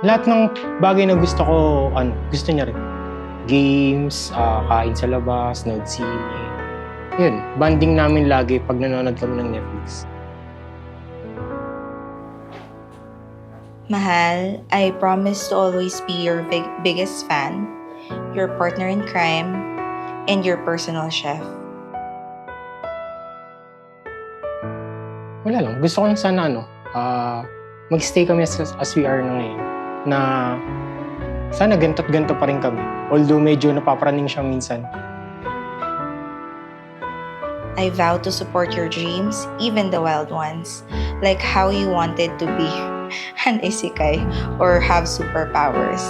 Lahat ng bagay na gusto ko, gusto niya rin. Games, kain sa labas, nood sine. Yun, bonding namin lagi pag nanonood kami ng Netflix. Mahal, I promise to always be your biggest fan, your partner in crime, and your personal chef. Wala lang, gusto ko lang sana mag-stay kami as we are na ngayon. Na sana ganto't ganto pa rin kami. Although medyo napapraning siya minsan. I vow to support your dreams, even the wild ones, like how you wanted to be an isekai or have superpowers.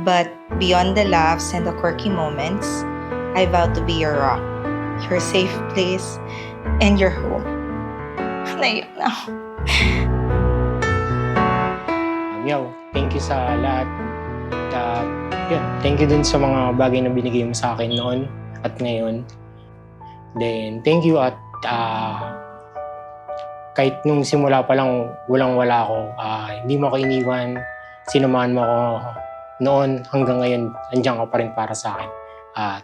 But beyond the laughs and the quirky moments, I vow to be your rock, your safe place, and your home. Naiyak na ako. Meow, thank you sa lahat. At yun, thank you din sa mga bagay na binigay mo sa akin noon at ngayon. Then, thank you at kahit nung simula pa lang walang-wala ako, hindi mo ako iniwan, sinamahan mo ako noon hanggang ngayon, andiyan ka pa rin para sa akin.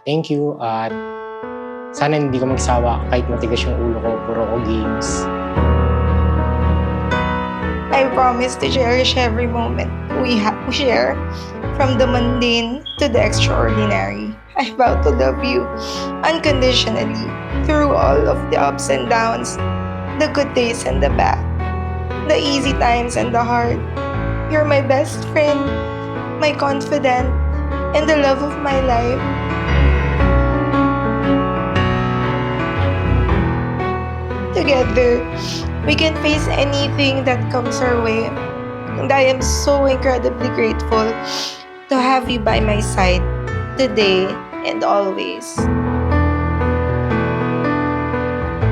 Thank you at sana hindi ka magsawa kahit matigas yung ulo ko, puro ko games. I promise to cherish every moment we share, from the mundane to the extraordinary. I vow to love you unconditionally through all of the ups and downs, the good days and the bad, the easy times and the hard. You're my best friend, my confidant, and the love of my life. Together, we can face anything that comes our way. And I am so incredibly grateful to have you by my side today and always.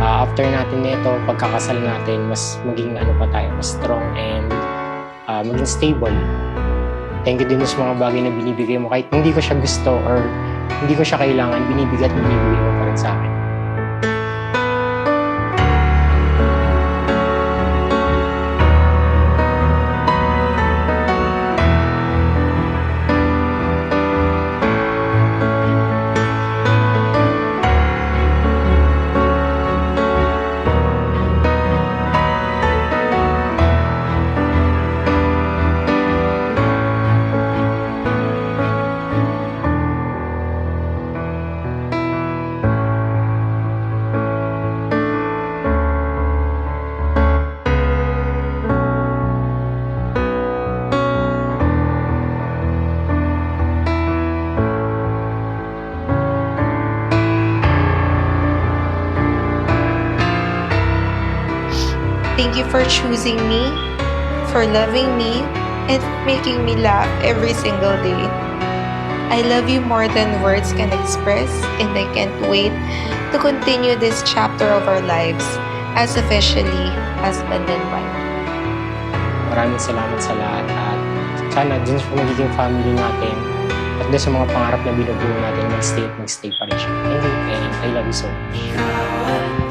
After natin nito, pagkakasal natin, mas maging mas strong and maging stable. Thank you din sa mga bagay na binibigay mo. Kahit hindi ko siya gusto or hindi ko siya kailangan, binibigay mo pa rin sa akin. Thank you for choosing me, for loving me, and making me laugh every single day. I love you more than words can express, and I can't wait to continue this chapter of our lives as officially husband and wife. Maraming salamat sa lahat at sana dun sa magiging family natin at dun sa mga pangarap na binubuo natin, magstay pa rin siya. Thank you and I love you so much.